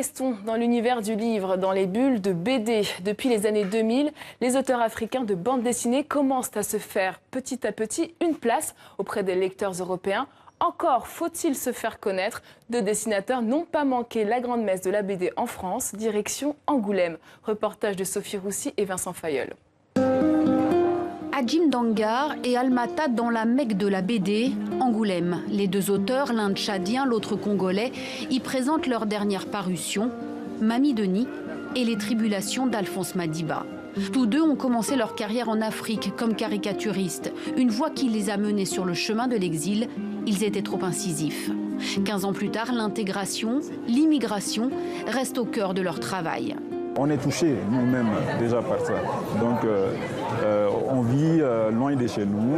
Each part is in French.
restons dans l'univers du livre, dans les bulles de BD. Depuis les années 2000, les auteurs africains de bande dessinée commencent à se faire petit à petit une place auprès des lecteurs européens. Encore faut-il se faire connaître. Deux dessinateurs n'ont pas manqué la grande messe de la BD en France, direction Angoulême. Reportage de Sophie Roussy et Vincent Fayeul. Adjim Dangar et Almata dans la Mecque de la BD, Angoulême. Les deux auteurs, l'un tchadien, l'autre congolais, y présentent leur dernière parution, Mamie Denis et les tribulations d'Alphonse Madiba. Tous deux ont commencé leur carrière en Afrique comme caricaturistes, une voie qui les a menés sur le chemin de l'exil. Ils étaient trop incisifs. 15 ans plus tard, l'intégration, l'immigration restent au cœur de leur travail. On est touchés nous-mêmes déjà par ça. Donc on vit loin de chez nous,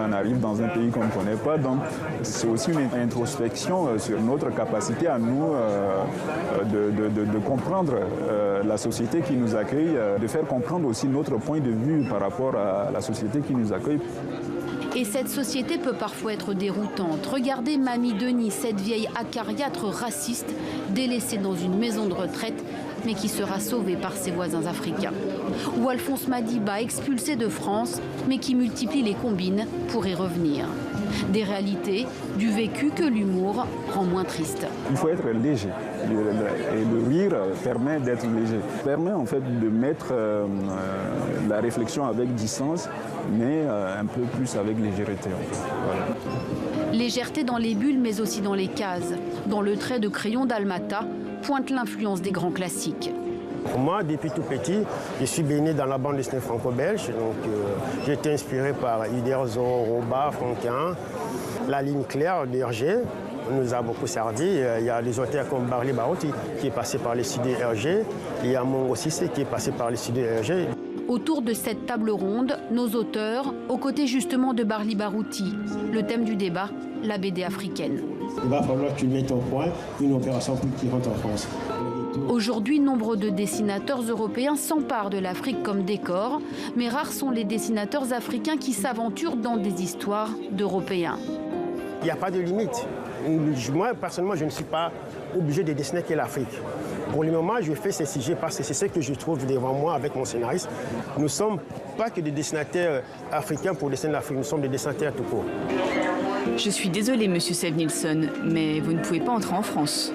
on arrive dans un pays qu'on ne connaît pas. Donc c'est aussi une introspection sur notre capacité à nous de comprendre la société qui nous accueille, de faire comprendre aussi notre point de vue par rapport à la société qui nous accueille. Et cette société peut parfois être déroutante. Regardez Mamie Denis, cette vieille acariâtre raciste, délaissée dans une maison de retraite, mais qui sera sauvée par ses voisins africains. Ou Alphonse Madiba, expulsé de France, mais qui multiplie les combines pour y revenir. Des réalités, du vécu que l'humour rend moins triste. Il faut être léger. Et le rire permet d'être léger. Permet en fait de mettre la réflexion avec distance, mais un peu plus avec légèreté. En fait. Voilà. Légèreté dans les bulles, mais aussi dans les cases. Dans le trait de crayon d'Almata, pointe l'influence des grands classiques. Moi, depuis tout petit, je suis baigné dans la bande dessinée franco-belge. J'ai été inspiré par Uderzo, Roba, Franquin, la ligne claire d'Hergé. On nous a beaucoup servi. Il y a des auteurs comme Barli Barouti qui est passé par les studios Hergé. Il y a Mongo Sissé qui est passé par les studios Hergé. Autour de cette table ronde, nos auteurs, aux côtés justement de Barli Barouti. Le thème du débat, la BD africaine. Il va falloir que tu mettes au point une opération cultivante en France. Aujourd'hui, nombre de dessinateurs européens s'emparent de l'Afrique comme décor, mais rares sont les dessinateurs africains qui s'aventurent dans des histoires d'Européens. Il n'y a pas de limite. Moi, personnellement, je ne suis pas obligé de dessiner que l'Afrique. Pour le moment, je fais ces sujets parce que c'est ce que je trouve devant moi avec mon scénariste. Nous ne sommes pas que des dessinateurs africains pour dessiner l'Afrique, nous sommes des dessinateurs tout court. Je suis désolée, monsieur Sev Nilsson, mais vous ne pouvez pas entrer en France.